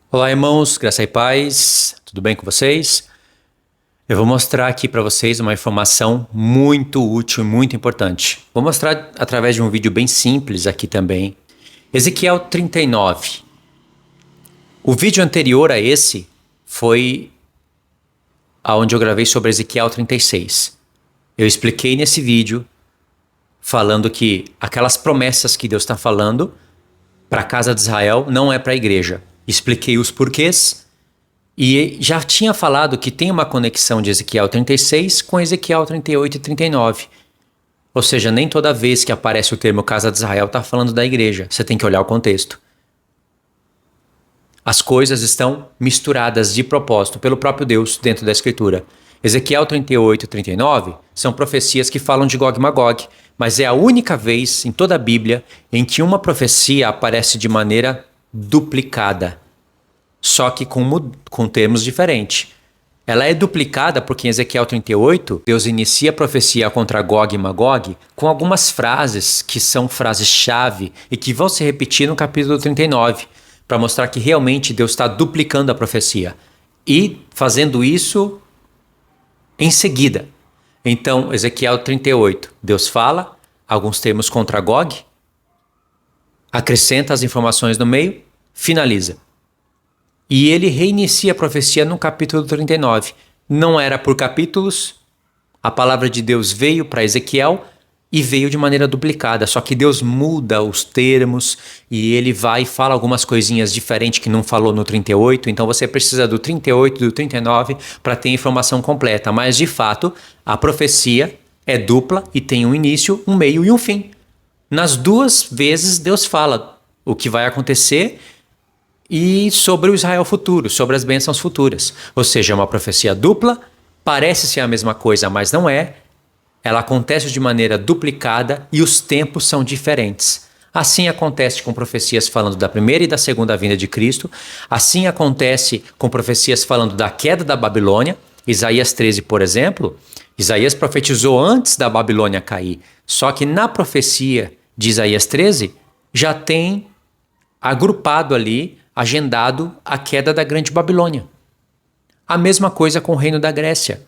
Olá, irmãos, graça e paz, tudo bem com vocês? Eu vou mostrar aqui para vocês uma informação muito útil e muito importante. Vou mostrar através de um vídeo bem simples aqui também. Ezequiel 39. O vídeo anterior a esse foi aonde eu gravei sobre Ezequiel 36. Eu expliquei nesse vídeo falando que aquelas promessas que Deus está falando para a casa de Israel não é para a igreja. Expliquei os porquês e já tinha falado que tem uma conexão de Ezequiel 36 com Ezequiel 38 e 39. Ou seja, nem toda vez que aparece o termo casa de Israel está falando da igreja. Você tem que olhar o contexto. As coisas estão misturadas de propósito pelo próprio Deus dentro da Escritura. Ezequiel 38 e 39 são profecias que falam de Gog e Magog, mas é a única vez em toda a Bíblia em que uma profecia aparece de maneira duplicada, só que com termos diferentes. Ela é duplicada porque em Ezequiel 38, Deus inicia a profecia contra Gog e Magog com algumas frases que são frases-chave e que vão se repetir no capítulo 39, para mostrar que realmente Deus está duplicando a profecia e fazendo isso em seguida. Então, Ezequiel 38, Deus fala alguns termos contra Gog, acrescenta as informações no meio, finaliza. E ele reinicia a profecia no capítulo 39. Não era por capítulos, a palavra de Deus veio para Ezequiel e veio de maneira duplicada, só que Deus muda os termos e ele vai e fala algumas coisinhas diferentes que não falou no 38, então você precisa do 38 e do 39 para ter a informação completa, mas de fato a profecia é dupla e tem um início, um meio e um fim. Nas duas vezes Deus fala o que vai acontecer e sobre o Israel futuro, sobre as bênçãos futuras, ou seja, é uma profecia dupla, parece ser a mesma coisa, mas não é. Ela acontece de maneira duplicada e os tempos são diferentes. Assim acontece com profecias falando da primeira e da segunda vinda de Cristo. Assim acontece com profecias falando da queda da Babilônia. Isaías 13, por exemplo, Isaías profetizou antes da Babilônia cair. Só que na profecia de Isaías 13 já tem agrupado ali, agendado a queda da grande Babilônia. A mesma coisa com o reino da Grécia.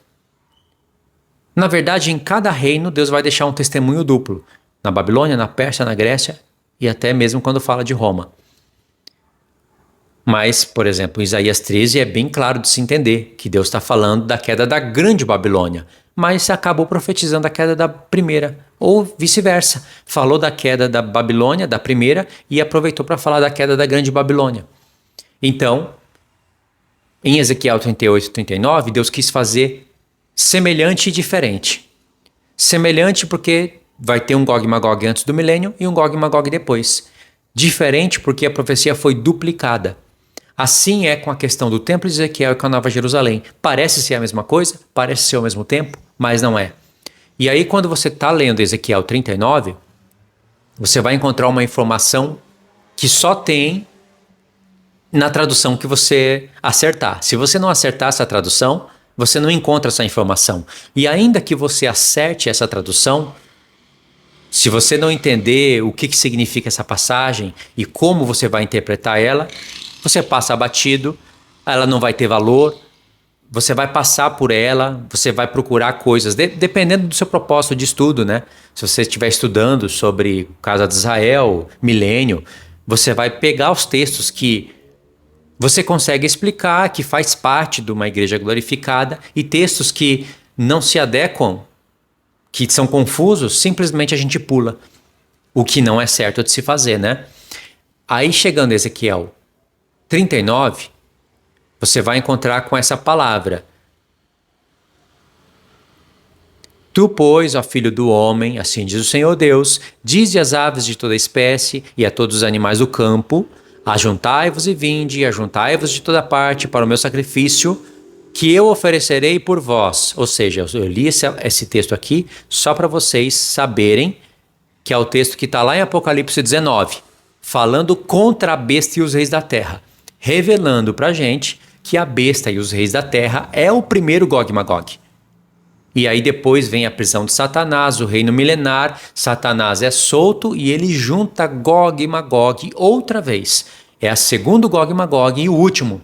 Na verdade, em cada reino, Deus vai deixar um testemunho duplo. Na Babilônia, na Pérsia, na Grécia e até mesmo quando fala de Roma. Mas, por exemplo, em Isaías 13 é bem claro de se entender que Deus está falando da queda da grande Babilônia, mas acabou profetizando a queda da primeira, ou vice-versa. Falou da queda da Babilônia, da primeira, e aproveitou para falar da queda da grande Babilônia. Então, em Ezequiel 38 e 39, Deus quis fazer semelhante e diferente. Semelhante porque vai ter um Gog e Magog antes do milênio e um Gog e Magog depois. Diferente porque a profecia foi duplicada. Assim é com a questão do templo de Ezequiel e com a Nova Jerusalém. Parece ser a mesma coisa, parece ser ao mesmo tempo, mas não é. E aí quando você está lendo Ezequiel 39, você vai encontrar uma informação que só tem na tradução que você acertar. Se você não acertar essa tradução, você não encontra essa informação. E ainda que você acerte essa tradução, se você não entender o que significa essa passagem e como você vai interpretar ela, você passa abatido, ela não vai ter valor, você vai passar por ela, você vai procurar coisas, dependendo do seu propósito de estudo, né? Se você estiver estudando sobre Casa de Israel, milênio, você vai pegar os textos que você consegue explicar, que faz parte de uma igreja glorificada, e textos que não se adequam, que são confusos, simplesmente a gente pula. O que não é certo de se fazer, né? Aí chegando a Ezequiel 39, você vai encontrar com essa palavra. Tu, pois, ó filho do homem, assim diz o Senhor Deus, dize às aves de toda espécie e a todos os animais do campo: ajuntai-vos e vinde, ajuntai-vos de toda parte para o meu sacrifício, que eu oferecerei por vós. Ou seja, eu li esse texto aqui só para vocês saberem que é o texto que está lá em Apocalipse 19, falando contra a besta e os reis da terra, revelando para a gente que a besta e os reis da terra é o primeiro Gog e Magog. E aí depois vem a prisão de Satanás, o reino milenar, Satanás é solto e ele junta Gog e Magog outra vez. É a segundo Gog e Magog e o último.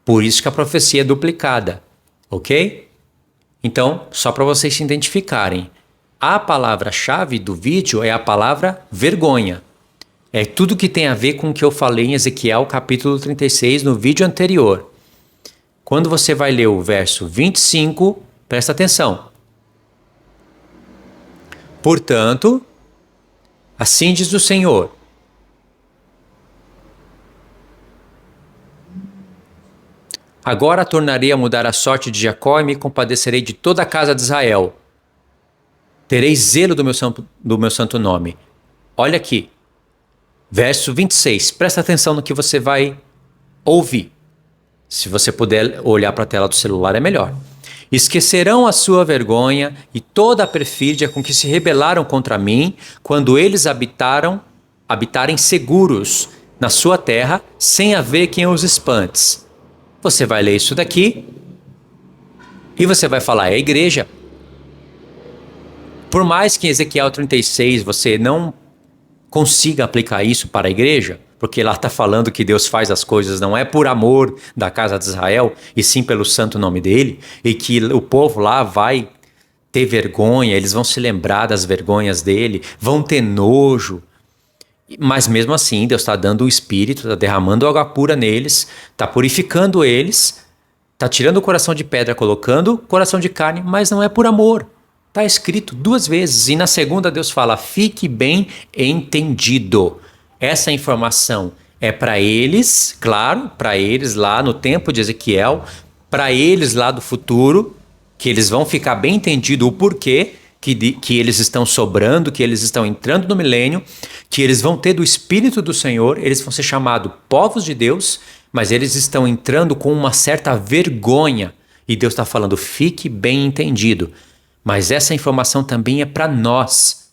Por isso que a profecia é duplicada, ok? Então, só para vocês se identificarem, a palavra-chave do vídeo é a palavra vergonha. É tudo que tem a ver com o que eu falei em Ezequiel capítulo 36 no vídeo anterior. Quando você vai ler o verso 25, presta atenção. Portanto, assim diz o Senhor: agora tornarei a mudar a sorte de Jacó e me compadecerei de toda a casa de Israel. Terei zelo do meu santo nome. Olha aqui, verso 26. Presta atenção no que você vai ouvir. Se você puder olhar para a tela do celular, é melhor. Esquecerão a sua vergonha e toda a perfídia com que se rebelaram contra mim, quando eles habitarem seguros na sua terra, sem haver quem os espante. Você vai ler isso daqui e você vai falar, é a igreja. Por mais que em Ezequiel 36 você não consiga aplicar isso para a igreja, porque lá está falando que Deus faz as coisas não é por amor da casa de Israel, e sim pelo santo nome dele, e que o povo lá vai ter vergonha, eles vão se lembrar das vergonhas dele, vão ter nojo. Mas mesmo assim, Deus está dando o Espírito, está derramando água pura neles, está purificando eles, está tirando o coração de pedra, colocando o coração de carne, mas não é por amor. Está escrito 2 vezes, e na segunda Deus fala, fique bem entendido. Essa informação é para eles, claro, para eles lá no tempo de Ezequiel, para eles lá do futuro, que eles vão ficar bem entendido o porquê que eles estão sobrando, que eles estão entrando no milênio, que eles vão ter do Espírito do Senhor, eles vão ser chamados povos de Deus, mas eles estão entrando com uma certa vergonha. E Deus está falando, fique bem entendido. Mas essa informação também é para nós.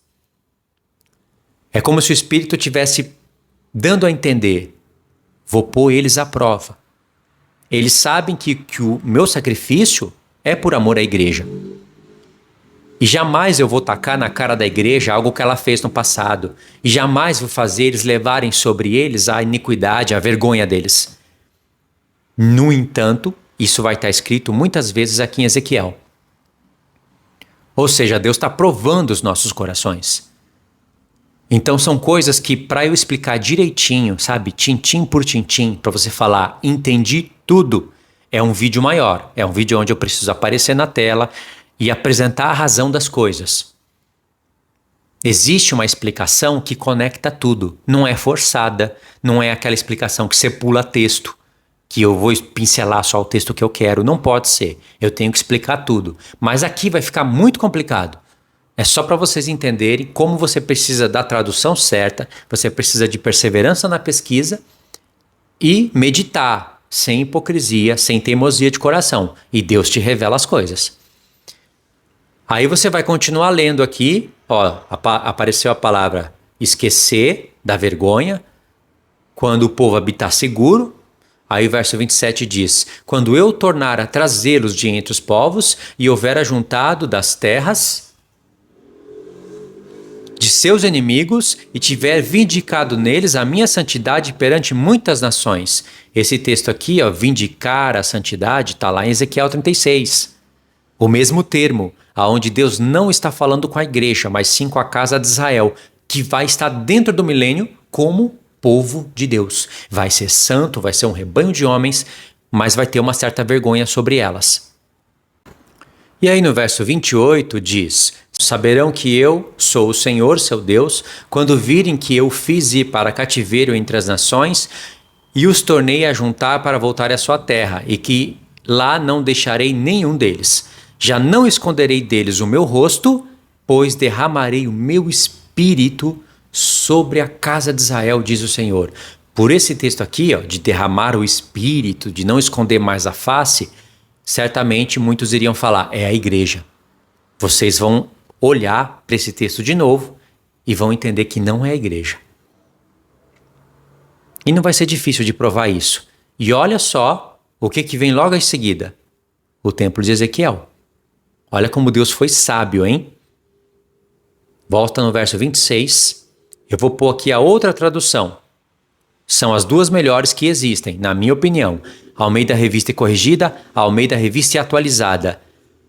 É como se o Espírito tivesse dando a entender, vou pôr eles à prova. Eles sabem que o meu sacrifício é por amor à igreja. E jamais eu vou tacar na cara da igreja algo que ela fez no passado. E jamais vou fazer eles levarem sobre eles a iniquidade, a vergonha deles. No entanto, isso vai estar escrito muitas vezes aqui em Ezequiel. Ou seja, Deus está provando os nossos corações. Então são coisas que, para eu explicar direitinho, sabe, tintim por tintim, para você falar, entendi tudo, é um vídeo maior. É um vídeo onde eu preciso aparecer na tela e apresentar a razão das coisas. Existe uma explicação que conecta tudo. Não é forçada, não é aquela explicação que você pula texto, que eu vou pincelar só o texto que eu quero. Não pode ser. Eu tenho que explicar tudo. Mas aqui vai ficar muito complicado. É só para vocês entenderem como você precisa da tradução certa, você precisa de perseverança na pesquisa e meditar, sem hipocrisia, sem teimosia de coração. E Deus te revela as coisas. Aí você vai continuar lendo aqui, ó, apareceu a palavra esquecer da vergonha, quando o povo habitar seguro. Aí o verso 27 diz, quando eu tornar a trazê-los de entre os povos e houver ajuntado das terras de seus inimigos e tiver vindicado neles a minha santidade perante muitas nações. Esse texto aqui, ó, vindicar a santidade, está lá em Ezequiel 36. O mesmo termo, aonde Deus não está falando com a igreja, mas sim com a casa de Israel, que vai estar dentro do milênio como povo de Deus. Vai ser santo, vai ser um rebanho de homens, mas vai ter uma certa vergonha sobre elas. E aí no verso 28 diz, saberão que eu sou o Senhor, seu Deus, quando virem que eu fiz ir para cativeiro entre as nações e os tornei a juntar para voltar à sua terra, e que lá não deixarei nenhum deles. Já não esconderei deles o meu rosto, pois derramarei o meu espírito sobre a casa de Israel, diz o Senhor. Por esse texto aqui, ó, de derramar o espírito, de não esconder mais a face, certamente muitos iriam falar, é a igreja. Vocês vão olhar para esse texto de novo e vão entender que não é a igreja. E não vai ser difícil de provar isso. E olha só o que vem logo em seguida. O templo de Ezequiel. Olha como Deus foi sábio, hein? Volta no verso 26. Eu vou pôr aqui a outra tradução. São as duas melhores que existem, na minha opinião. Almeida Revista e Corrigida, Almeida Revista e Atualizada.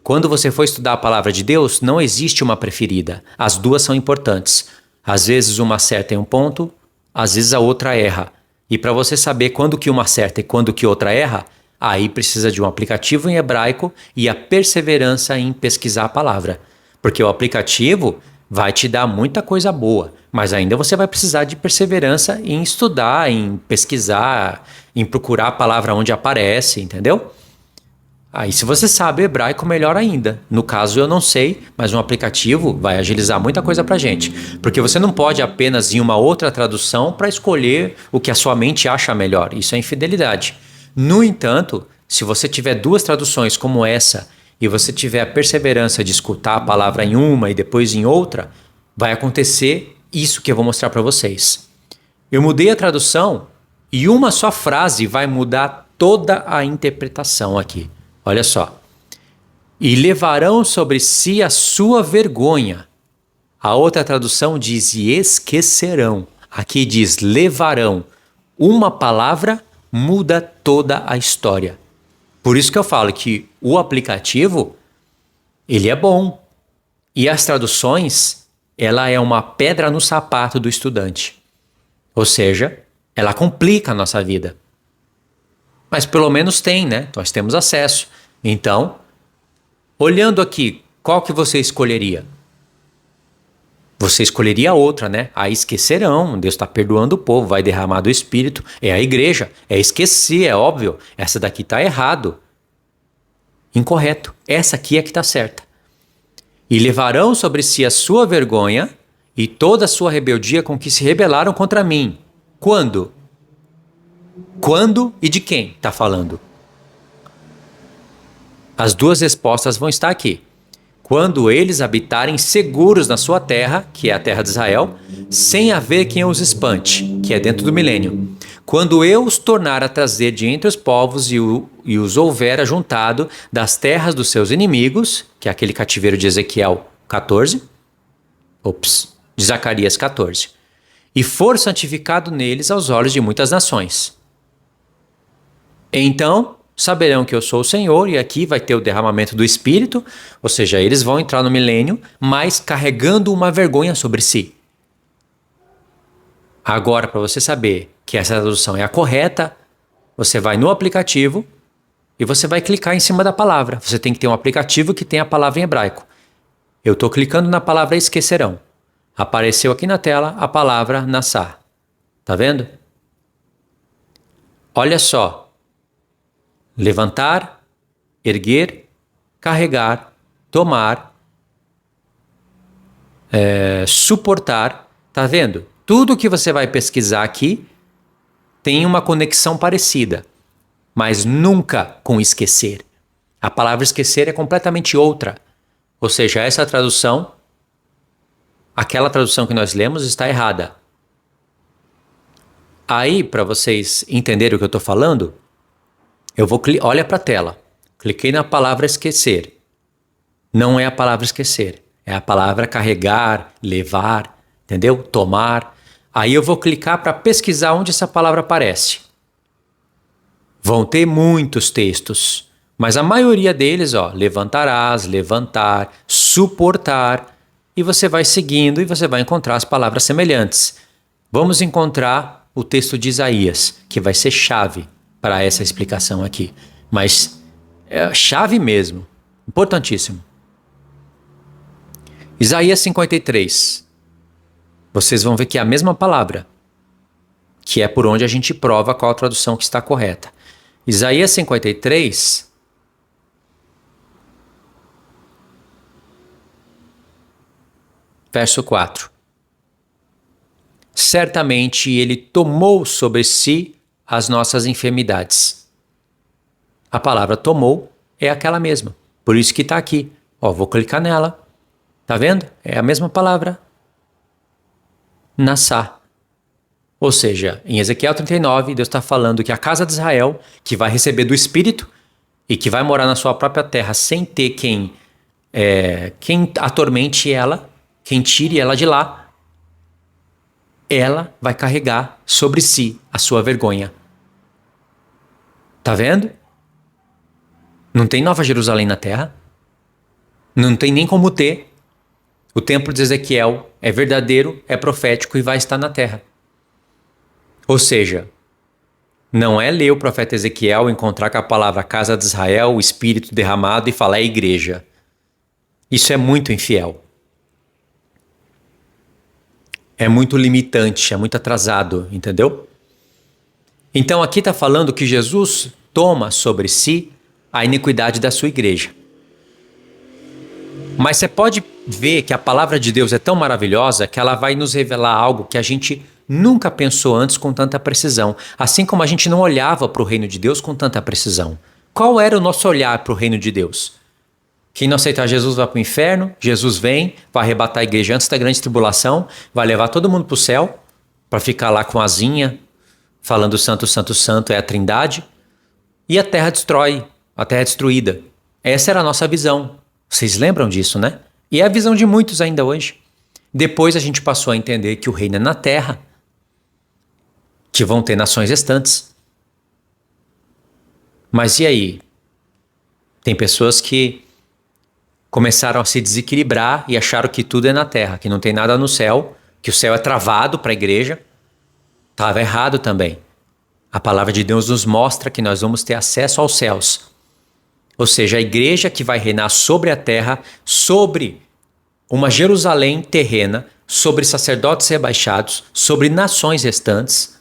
Quando você for estudar a palavra de Deus, não existe uma preferida. As duas são importantes. Às vezes uma acerta em um ponto, às vezes a outra erra. E para você saber quando que uma acerta e quando que outra erra, aí precisa de um aplicativo em hebraico e a perseverança em pesquisar a palavra. Porque o aplicativo vai te dar muita coisa boa, mas ainda você vai precisar de perseverança em estudar, em pesquisar, em procurar a palavra onde aparece, entendeu? Aí se você sabe hebraico, melhor ainda. No caso eu não sei, mas um aplicativo vai agilizar muita coisa pra gente. Porque você não pode apenas ir em uma outra tradução para escolher o que a sua mente acha melhor. Isso é infidelidade. No entanto, se você tiver duas traduções como essa e você tiver a perseverança de escutar a palavra em uma e depois em outra, vai acontecer isso que eu vou mostrar para vocês. Eu mudei a tradução e uma só frase vai mudar toda a interpretação aqui. Olha só. E levarão sobre si a sua vergonha. A outra tradução diz e esquecerão. Aqui diz levarão. Uma palavra muda toda a história. Por isso que eu falo que o aplicativo, ele é bom. E as traduções, ela é uma pedra no sapato do estudante. Ou seja, ela complica a nossa vida. Mas pelo menos tem, né? Nós temos acesso. Então, olhando aqui, qual que você escolheria? Você escolheria outra, né? A esquecerão, Deus está perdoando o povo, vai derramar do Espírito. É a igreja, é esquecer, é óbvio. Essa daqui está errado. Incorreto. Essa aqui é que está certa. E levarão sobre si a sua vergonha e toda a sua rebeldia com que se rebelaram contra mim. Quando? Quando e de quem está falando? As duas respostas vão estar aqui. Quando eles habitarem seguros na sua terra, que é a terra de Israel, sem haver quem os espante, que é dentro do milênio. Quando eu os tornar a trazer de entre os povos e os houver ajuntado das terras dos seus inimigos, que é aquele cativeiro de Ezequiel 14, de Zacarias 14, e for santificado neles aos olhos de muitas nações. Então saberão que eu sou o Senhor, e aqui vai ter o derramamento do Espírito, ou seja, eles vão entrar no milênio, mas carregando uma vergonha sobre si. Agora, para você saber que essa tradução é a correta, você vai no aplicativo e você vai clicar em cima da palavra. Você tem que ter um aplicativo que tem a palavra em hebraico. Eu estou clicando na palavra esquecerão. Apareceu aqui na tela a palavra nassá. Tá vendo? Olha só. Levantar, erguer, carregar, tomar, suportar. Tá vendo? Tudo que você vai pesquisar aqui tem uma conexão parecida, mas nunca com esquecer. A palavra esquecer é completamente outra. Ou seja, essa tradução, aquela tradução que nós lemos está errada. Aí, para vocês entenderem o que eu estou falando, eu vou olha para a tela. Cliquei na palavra esquecer. Não é a palavra esquecer. É a palavra carregar, levar, entendeu? Tomar. Aí eu vou clicar para pesquisar onde essa palavra aparece. Vão ter muitos textos, mas a maioria deles, levantarás, levantar, suportar, e você vai seguindo e você vai encontrar as palavras semelhantes. Vamos encontrar o texto de Isaías, que vai ser chave para essa explicação aqui. Mas é chave mesmo, importantíssimo. Isaías 53. Vocês vão ver que é a mesma palavra, que é por onde a gente prova qual a tradução que está correta. Isaías 53, verso 4. Certamente ele tomou sobre si as nossas enfermidades. A palavra tomou é aquela mesma. Por isso que está aqui. Vou clicar nela. Tá vendo? É a mesma palavra. Nassá. Ou seja, em Ezequiel 39, Deus está falando que a casa de Israel, que vai receber do Espírito e que vai morar na sua própria terra sem ter quem atormente ela, quem tire ela de lá, ela vai carregar sobre si a sua vergonha. Tá vendo? Não tem Nova Jerusalém na terra. Não tem nem como ter. O templo de Ezequiel é verdadeiro, é profético e vai estar na terra. Ou seja, não é ler o profeta Ezequiel, encontrar com a palavra casa de Israel, o Espírito derramado e falar igreja. Isso é muito infiel. É muito limitante, é muito atrasado, entendeu? Então aqui está falando que Jesus toma sobre si a iniquidade da sua igreja. Mas você pode ver que a palavra de Deus é tão maravilhosa que ela vai nos revelar algo que a gente nunca pensou antes com tanta precisão. Assim como a gente não olhava para o reino de Deus com tanta precisão. Qual era o nosso olhar para o reino de Deus? Quem não aceitar Jesus vai para o inferno, Jesus vem, vai arrebatar a igreja antes da grande tribulação, vai levar todo mundo para o céu, para ficar lá com asinha, falando santo, santo, santo, é a trindade, e a terra destrói, a terra é destruída. Essa era a nossa visão. Vocês lembram disso, né? E é a visão de muitos ainda hoje. Depois a gente passou a entender que o reino é na terra, que vão ter nações restantes. Mas e aí? Tem pessoas que começaram a se desequilibrar e acharam que tudo é na terra, que não tem nada no céu, que o céu é travado para a igreja. Estava errado também. A palavra de Deus nos mostra que nós vamos ter acesso aos céus. Ou seja, a igreja que vai reinar sobre a terra, sobre uma Jerusalém terrena, sobre sacerdotes rebaixados, sobre nações restantes,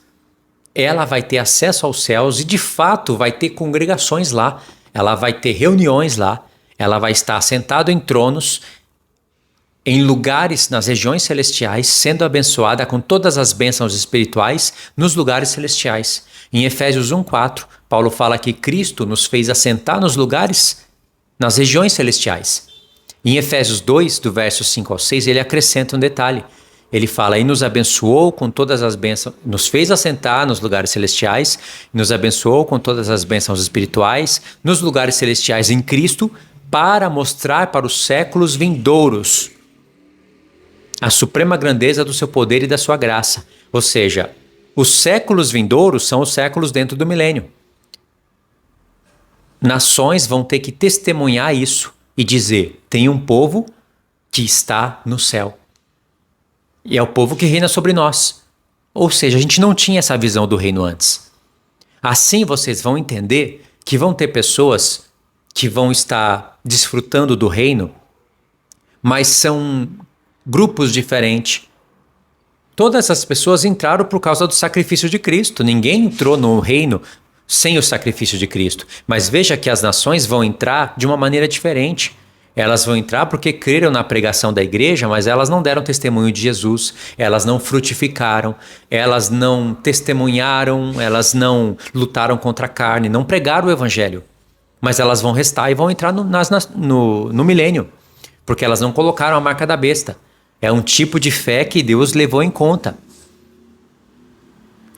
ela vai ter acesso aos céus e de fato vai ter congregações lá, ela vai ter reuniões lá, ela vai estar assentada em tronos, em lugares nas regiões celestiais, sendo abençoada com todas as bênçãos espirituais nos lugares celestiais. Em Efésios 1:4, Paulo fala que Cristo nos fez assentar nos lugares, nas regiões celestiais. Em Efésios 2, do verso 5 ao 6, ele acrescenta um detalhe. Ele fala, e nos abençoou com todas as bênçãos, nos fez assentar nos lugares celestiais, nos abençoou com todas as bênçãos espirituais, nos lugares celestiais em Cristo, para mostrar para os séculos vindouros a suprema grandeza do seu poder e da sua graça. Ou seja, os séculos vindouros são os séculos dentro do milênio. Nações vão ter que testemunhar isso e dizer, tem um povo que está no céu. E é o povo que reina sobre nós. Ou seja, a gente não tinha essa visão do reino antes. Assim vocês vão entender que vão ter pessoas que vão estar desfrutando do reino, mas são grupos diferentes. Todas essas pessoas entraram por causa do sacrifício de Cristo. Ninguém entrou no reino sem o sacrifício de Cristo. Mas veja que as nações vão entrar de uma maneira diferente. Elas vão entrar porque creram na pregação da igreja, mas elas não deram testemunho de Jesus, elas não frutificaram, elas não testemunharam, elas não lutaram contra a carne, não pregaram o evangelho. Mas elas vão restar e vão entrar no milênio, porque elas não colocaram a marca da besta. É um tipo de fé que Deus levou em conta.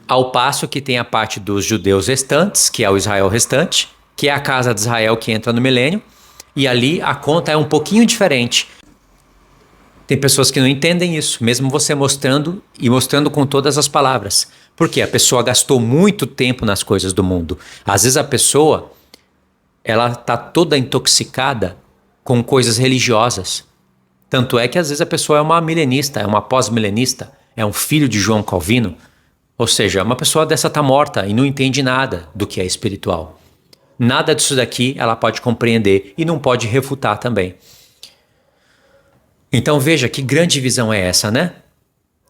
Ao passo que tem a parte dos judeus restantes, que é o Israel restante, que é a casa de Israel que entra no milênio, e ali a conta é um pouquinho diferente. Tem pessoas que não entendem isso, mesmo você mostrando e mostrando com todas as palavras. Porque a pessoa gastou muito tempo nas coisas do mundo. Às vezes a pessoa, ela está toda intoxicada com coisas religiosas. Tanto é que às vezes a pessoa é uma milenista, é uma pós-milenista, é um filho de João Calvino. Ou seja, uma pessoa dessa está morta e não entende nada do que é espiritual. Nada disso daqui ela pode compreender e não pode refutar também. Então veja que grande visão é essa, né?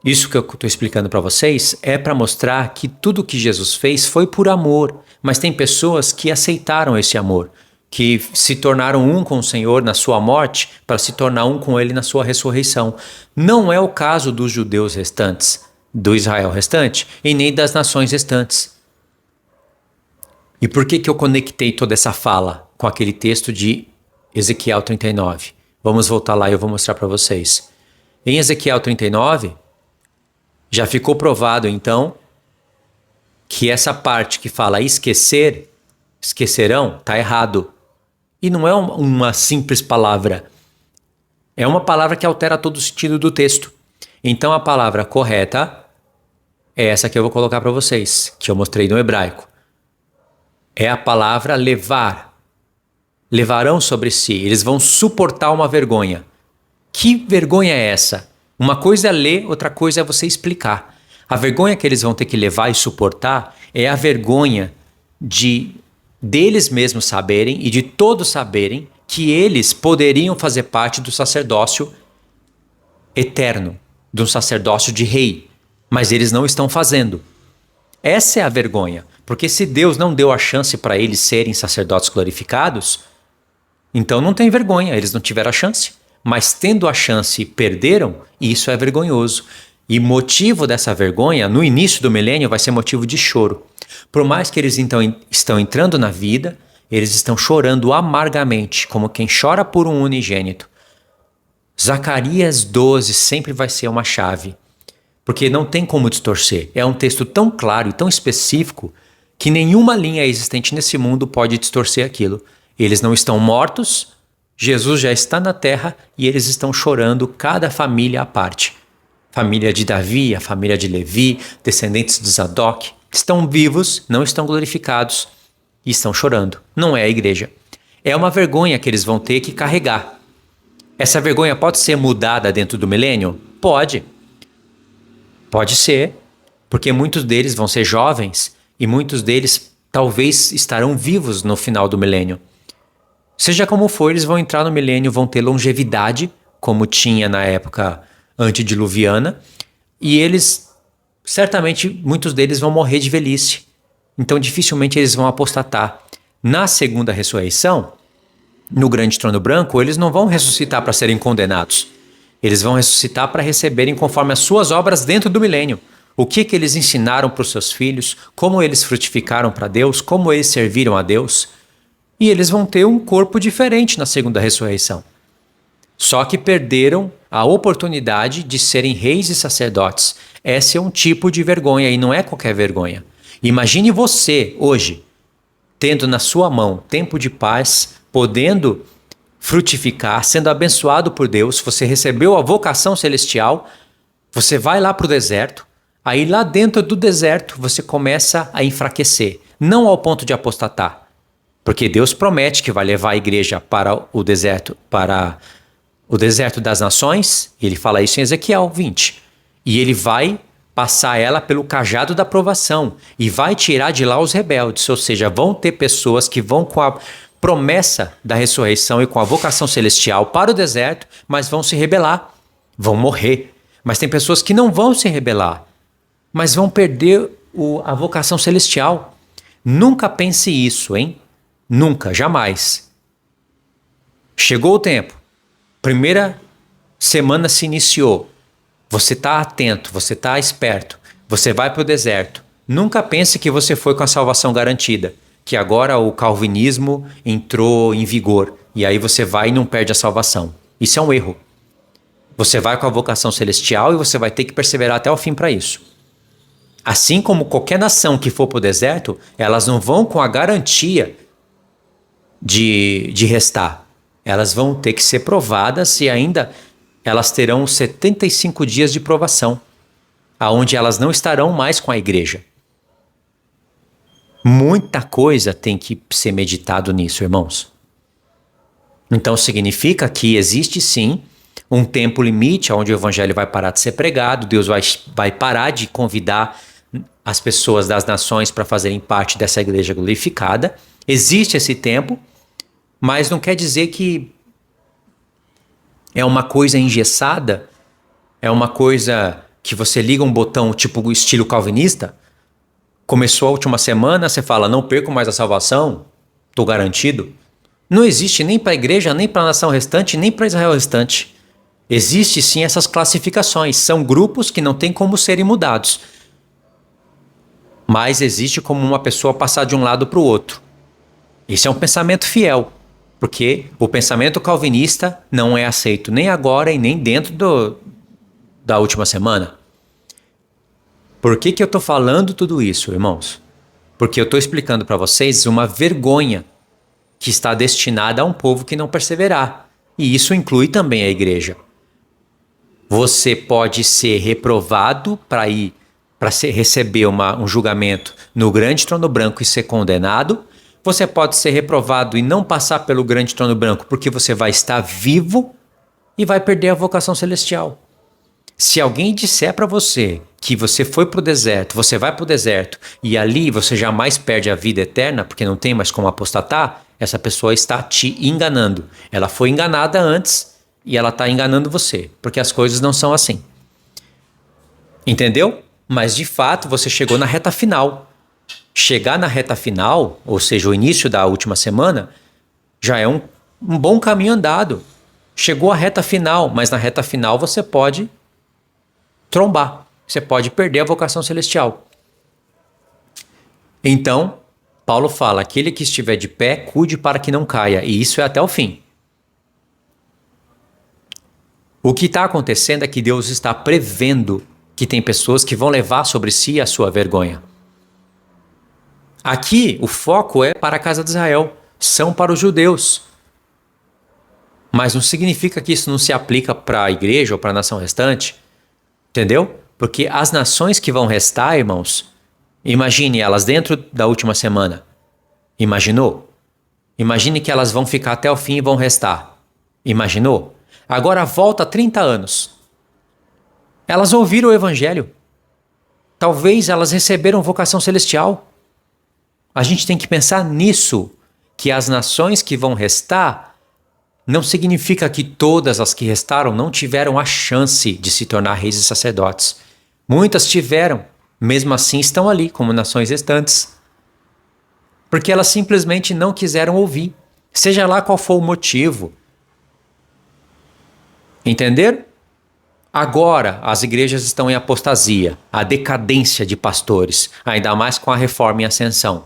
Isso que eu estou explicando para vocês é para mostrar que tudo que Jesus fez foi por amor, mas tem pessoas que aceitaram esse amor, que se tornaram um com o Senhor na sua morte para se tornar um com Ele na sua ressurreição. Não é o caso dos judeus restantes, do Israel restante e nem das nações restantes. E por que eu conectei toda essa fala com aquele texto de Ezequiel 39? Vamos voltar lá e eu vou mostrar para vocês. Em Ezequiel 39, já ficou provado então que essa parte que fala esquecer, esquecerão, está errado. E não é uma simples palavra. É uma palavra que altera todo o sentido do texto. Então a palavra correta é essa que eu vou colocar para vocês, que eu mostrei no hebraico. É a palavra levar. Levarão sobre si, eles vão suportar uma vergonha. Que vergonha é essa? Uma coisa é ler, outra coisa é você explicar. A vergonha que eles vão ter que levar e suportar é a vergonha deles mesmos saberem e de todos saberem que eles poderiam fazer parte do sacerdócio eterno, de um sacerdócio de rei, mas eles não estão fazendo. Essa é a vergonha, porque se Deus não deu a chance para eles serem sacerdotes glorificados, então não tem vergonha, eles não tiveram a chance. Mas tendo a chance e perderam, isso é vergonhoso. E motivo dessa vergonha, no início do milênio, vai ser motivo de choro. Por mais que eles então estão entrando na vida, eles estão chorando amargamente, como quem chora por um unigênito. Zacarias 12 sempre vai ser uma chave, porque não tem como distorcer. É um texto tão claro e tão específico que nenhuma linha existente nesse mundo pode distorcer aquilo. Eles não estão mortos, Jesus já está na terra e eles estão chorando, cada família à parte. Família de Davi, a família de Levi, descendentes de Zadok, estão vivos, não estão glorificados e estão chorando. Não é a igreja. É uma vergonha que eles vão ter que carregar. Essa vergonha pode ser mudada dentro do milênio? Pode. Pode ser, porque muitos deles vão ser jovens e muitos deles talvez estarão vivos no final do milênio. Seja como for, eles vão entrar no milênio, vão ter longevidade, como tinha na época antediluviana, e eles, certamente, muitos deles vão morrer de velhice. Então, dificilmente eles vão apostatar. Na segunda ressurreição, no grande trono branco, eles não vão ressuscitar para serem condenados. Eles vão ressuscitar para receberem conforme as suas obras dentro do milênio. O que eles ensinaram para os seus filhos, como eles frutificaram para Deus, como eles serviram a Deus. E eles vão ter um corpo diferente na segunda ressurreição. Só que perderam a oportunidade de serem reis e sacerdotes. Esse é um tipo de vergonha e não é qualquer vergonha. Imagine você hoje, tendo na sua mão tempo de paz, podendo frutificar, sendo abençoado por Deus, você recebeu a vocação celestial, você vai lá para o deserto, aí lá dentro do deserto você começa a enfraquecer, não ao ponto de apostatar. Porque Deus promete que vai levar a igreja para o deserto das nações, ele fala isso em Ezequiel 20. E ele vai passar ela pelo cajado da provação e vai tirar de lá os rebeldes, ou seja, vão ter pessoas que vão com a promessa da ressurreição e com a vocação celestial para o deserto, mas vão se rebelar, vão morrer. Mas tem pessoas que não vão se rebelar, mas vão perder a vocação celestial. Nunca pense isso, hein? Nunca, jamais. Chegou o tempo. Primeira semana se iniciou. Você está atento, você está esperto. Você vai para o deserto. Nunca pense que você foi com a salvação garantida. Que agora o calvinismo entrou em vigor. E aí você vai e não perde a salvação. Isso é um erro. Você vai com a vocação celestial e você vai ter que perseverar até o fim para isso. Assim como qualquer nação que for para o deserto, elas não vão com a garantia de restar. Elas vão ter que ser provadas e ainda elas terão 75 dias de provação, aonde elas não estarão mais com a igreja. Muita coisa tem que ser meditado nisso, irmãos. Então significa que existe sim um tempo limite onde o evangelho vai parar de ser pregado, Deus vai parar de convidar as pessoas das nações para fazerem parte dessa igreja glorificada. Existe esse tempo, mas não quer dizer que é uma coisa engessada, é uma coisa que você liga um botão tipo estilo calvinista, começou a última semana, você fala, não perco mais a salvação, estou garantido. Não existe nem para a igreja, nem para a nação restante, nem para Israel restante. Existe sim essas classificações, são grupos que não tem como serem mudados. Mas existe como uma pessoa passar de um lado para o outro. Isso é um pensamento fiel. Porque o pensamento calvinista não é aceito nem agora e nem dentro da última semana. Por que eu estou falando tudo isso, irmãos? Porque eu estou explicando para vocês uma vergonha que está destinada a um povo que não perseverar. E isso inclui também a igreja. Você pode ser reprovado para ir para receber um julgamento no grande trono branco e ser condenado. Você pode ser reprovado e não passar pelo grande trono branco porque você vai estar vivo e vai perder a vocação celestial. Se alguém disser para você que você foi para o deserto, você vai para o deserto e ali você jamais perde a vida eterna porque não tem mais como apostatar, essa pessoa está te enganando. Ela foi enganada antes e ela está enganando você, porque as coisas não são assim. Entendeu? Mas de fato você chegou na reta final. Chegar na reta final, ou seja, o início da última semana, já é um bom caminho andado. Chegou à reta final, mas na reta final você pode trombar. Você pode perder a vocação celestial. Então, Paulo fala, aquele que estiver de pé, cuide para que não caia. E isso é até o fim. O que está acontecendo é que Deus está prevendo que tem pessoas que vão levar sobre si a sua vergonha. Aqui, o foco é para a casa de Israel. São para os judeus. Mas não significa que isso não se aplica para a igreja ou para a nação restante. Entendeu? Porque as nações que vão restar, irmãos, imagine elas dentro da última semana. Imaginou? Imagine que elas vão ficar até o fim e vão restar. Imaginou? Agora volta 30 anos. Elas ouviram o evangelho. Talvez elas receberam vocação celestial. A gente tem que pensar nisso, que as nações que vão restar não significa que todas as que restaram não tiveram a chance de se tornar reis e sacerdotes. Muitas tiveram, mesmo assim estão ali como nações restantes. Porque elas simplesmente não quiseram ouvir, seja lá qual for o motivo. Entenderam? Agora as igrejas estão em apostasia, a decadência de pastores, ainda mais com a reforma em ascensão.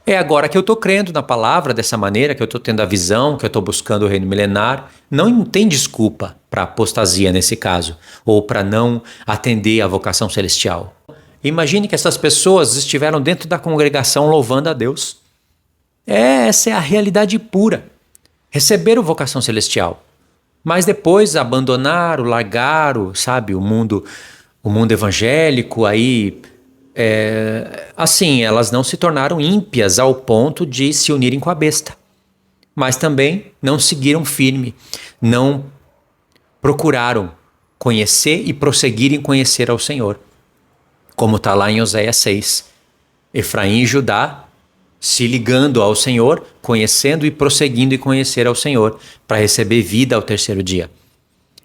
É agora que eu estou crendo na palavra dessa maneira, que eu estou tendo a visão, que eu estou buscando o reino milenar. Não tem desculpa para apostasia nesse caso, ou para não atender à vocação celestial. Imagine que essas pessoas estiveram dentro da congregação louvando a Deus. Essa é a realidade pura. Receberam vocação celestial, mas depois abandonaram, largaram, sabe, o mundo evangélico, aí... assim, elas não se tornaram ímpias ao ponto de se unirem com a besta, mas também não seguiram firme, não procuraram conhecer e prosseguir em conhecer ao Senhor, como está lá em Oséias 6. Efraim e Judá se ligando ao Senhor, conhecendo e prosseguindo em conhecer ao Senhor, para receber vida ao terceiro dia.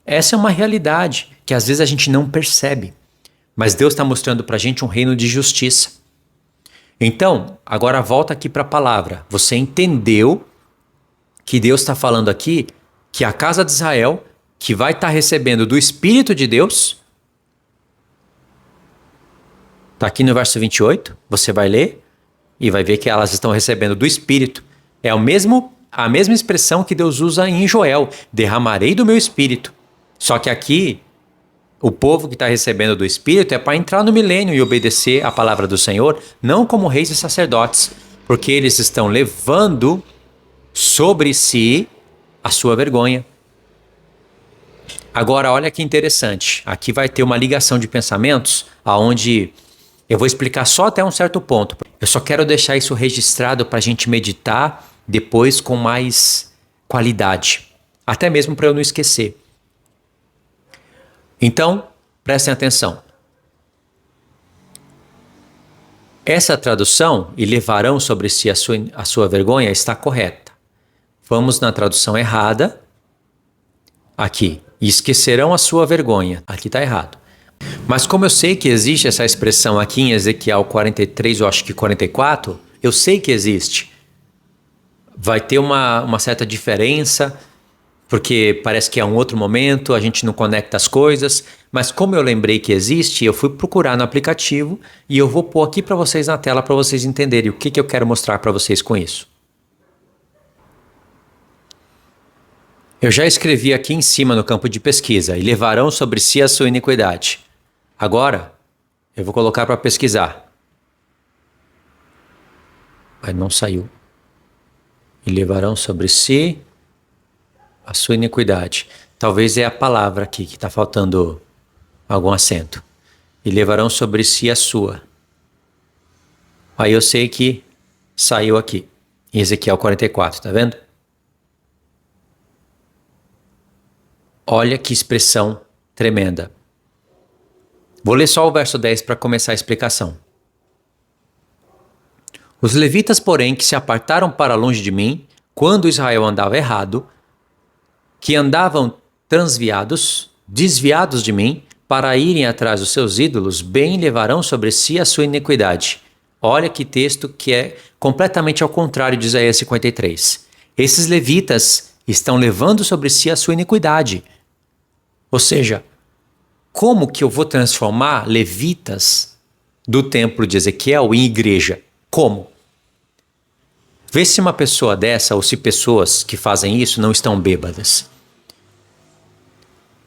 Essa é uma realidade que às vezes a gente não percebe. Mas Deus está mostrando para a gente um reino de justiça. Então, agora volta aqui para a palavra. Você entendeu que Deus está falando aqui que a casa de Israel, que vai estar recebendo do Espírito de Deus, está aqui no verso 28, você vai ler e vai ver que elas estão recebendo do Espírito. É a mesma expressão que Deus usa em Joel, derramarei do meu Espírito. Só que aqui... o povo que está recebendo do Espírito é para entrar no milênio e obedecer a palavra do Senhor, não como reis e sacerdotes, porque eles estão levando sobre si a sua vergonha. Agora, olha que interessante. Aqui vai ter uma ligação de pensamentos, aonde eu vou explicar só até um certo ponto. Eu só quero deixar isso registrado para a gente meditar depois com mais qualidade, até mesmo para eu não esquecer. Então, prestem atenção. Essa tradução, e levarão sobre si a sua vergonha, está correta. Vamos na tradução errada. Aqui. E esquecerão a sua vergonha. Aqui está errado. Mas como eu sei que existe essa expressão aqui em Ezequiel 43, eu acho que 44, eu sei que existe. Vai ter uma certa diferença, porque parece que é um outro momento, a gente não conecta as coisas, mas como eu lembrei que existe, eu fui procurar no aplicativo e eu vou pôr aqui para vocês na tela para vocês entenderem o que eu quero mostrar para vocês com isso. Eu já escrevi aqui em cima no campo de pesquisa, e levarão sobre si a sua iniquidade. Agora, eu vou colocar para pesquisar. Mas não saiu. E levarão sobre si a sua iniquidade. Talvez é a palavra aqui que está faltando algum acento. e levarão sobre si a sua. Aí eu sei que saiu aqui, em Ezequiel 44, tá vendo? Olha que expressão tremenda. Vou ler só o verso 10 para começar a explicação. Os levitas, porém, que se apartaram para longe de mim, quando Israel andava errado, que andavam desviados de mim, para irem atrás dos seus ídolos, bem levarão sobre si a sua iniquidade. Olha que texto que é completamente ao contrário de Isaías 53. Esses levitas estão levando sobre si a sua iniquidade. Ou seja, como que eu vou transformar levitas do templo de Ezequiel em igreja? Como? Vê se uma pessoa dessa ou se pessoas que fazem isso não estão bêbadas.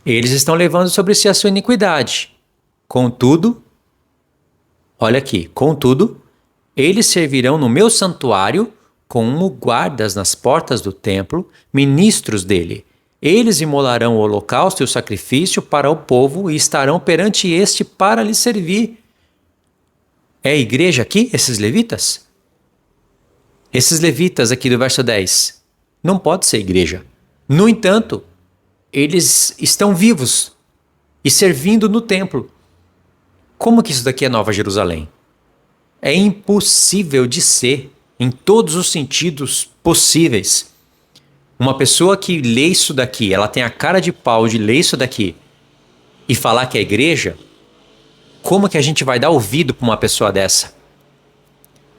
Eles estão levando sobre si a sua iniquidade. Contudo, olha aqui, contudo, eles servirão no meu santuário como guardas nas portas do templo, ministros dele. Eles imolarão o holocausto e o sacrifício para o povo e estarão perante este para lhe servir. É a igreja aqui, esses levitas? Esses levitas aqui do verso 10 não pode ser igreja. No entanto, eles estão vivos e servindo no templo. Como que isso daqui é Nova Jerusalém? É impossível de ser em todos os sentidos possíveis. Uma pessoa que lê isso daqui, ela tem a cara de pau de ler isso daqui e falar que é igreja, como que a gente vai dar ouvido para uma pessoa dessa?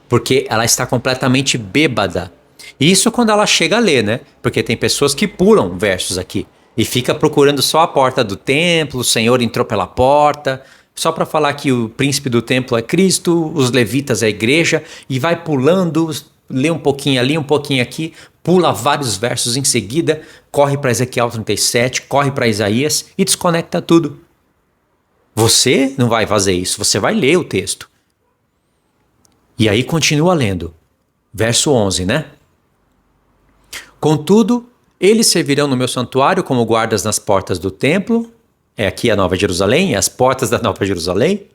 Porque ela está completamente bêbada. E isso quando ela chega a ler, né? Porque tem pessoas que pulam versos aqui e fica procurando só a porta do templo, o Senhor entrou pela porta, só para falar que o príncipe do templo é Cristo, os levitas é a igreja, e vai pulando, lê um pouquinho ali, um pouquinho aqui, pula vários versos em seguida, corre para Ezequiel 37, corre para Isaías e desconecta tudo. Você não vai fazer isso, você vai ler o texto. E aí continua lendo. Verso 11, né? Contudo, eles servirão no meu santuário como guardas nas portas do templo. É aqui a Nova Jerusalém, as portas da Nova Jerusalém.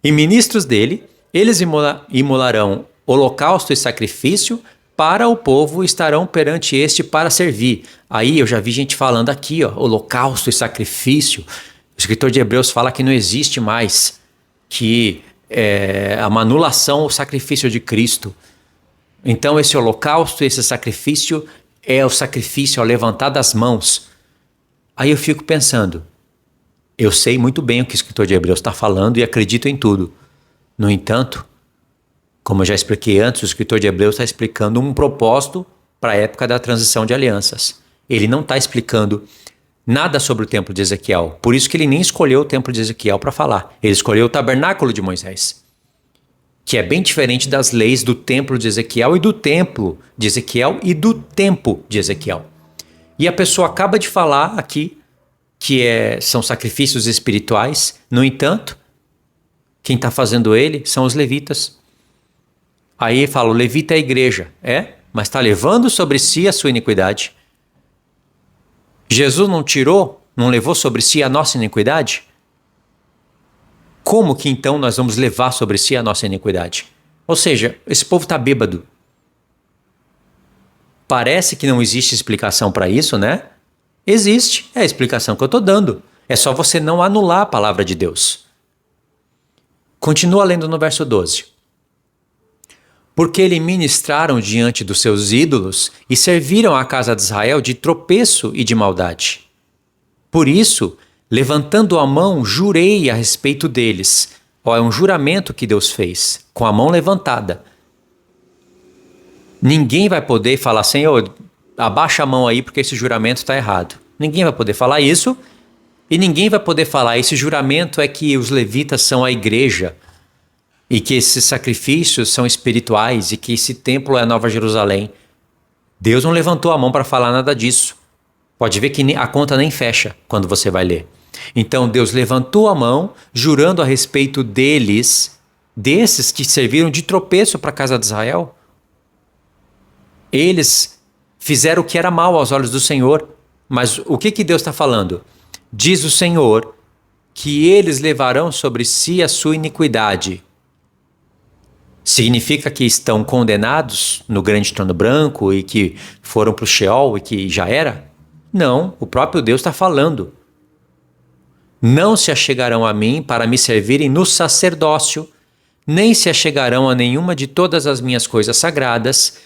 E ministros dele, eles imolarão holocausto e sacrifício para o povo, estarão perante este para servir. Aí eu já vi gente falando aqui, ó, holocausto e sacrifício. O escritor de Hebreus fala que não existe mais, que é uma anulação ao sacrifício de Cristo. Então esse holocausto, esse sacrifício é o sacrifício ao levantar das mãos. Aí eu fico pensando, eu sei muito bem o que o escritor de Hebreus está falando e acredito em tudo. No entanto, como eu já expliquei antes, o escritor de Hebreus está explicando um propósito para a época da transição de alianças. Ele não está explicando nada sobre o templo de Ezequiel. Por isso que ele nem escolheu o templo de Ezequiel para falar. Ele escolheu o tabernáculo de Moisés, que é bem diferente das leis do templo de Ezequiel e do templo de Ezequiel e do tempo de Ezequiel. E a pessoa acaba de falar aqui que são sacrifícios espirituais. No entanto, quem está fazendo ele são os levitas. Aí fala, o levita é a igreja. Mas está levando sobre si a sua iniquidade. Jesus não levou sobre si a nossa iniquidade? Como que então nós vamos levar sobre si a nossa iniquidade? Ou seja, esse povo está bêbado. Parece que não existe explicação para isso, né? Existe, é a explicação que eu estou dando. É só você não anular a palavra de Deus. Continua lendo no verso 12. Porque eles ministraram diante dos seus ídolos e serviram a casa de Israel de tropeço e de maldade. Por isso, levantando a mão, jurei a respeito deles. É um juramento que Deus fez, com a mão levantada. Ninguém vai poder falar, Senhor, abaixa a mão aí porque esse juramento está errado. Ninguém vai poder falar isso e ninguém vai poder falar, esse juramento é que os levitas são a igreja e que esses sacrifícios são espirituais e que esse templo é a Nova Jerusalém. Deus não levantou a mão para falar nada disso. Pode ver que a conta nem fecha quando você vai ler. Então Deus levantou a mão, jurando a respeito deles, desses que serviram de tropeço para a casa de Israel. Eles fizeram o que era mal aos olhos do Senhor. Mas o que Deus está falando? Diz o Senhor que eles levarão sobre si a sua iniquidade. Significa que estão condenados no grande trono branco e que foram para o Sheol e que já era? Não, o próprio Deus está falando. Não se achegarão a mim para me servirem no sacerdócio, nem se achegarão a nenhuma de todas as minhas coisas sagradas,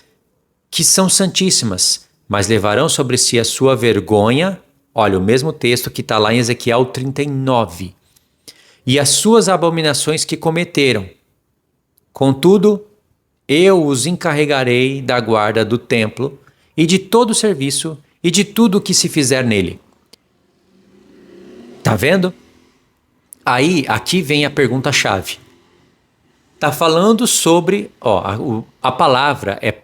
que são santíssimas, mas levarão sobre si a sua vergonha. Olha, o mesmo texto que está lá em Ezequiel 39. E as suas abominações que cometeram. Contudo, eu os encarregarei da guarda do templo e de todo o serviço e de tudo o que se fizer nele. Tá vendo? Aí, aqui vem a pergunta-chave. Tá falando sobre, a palavra é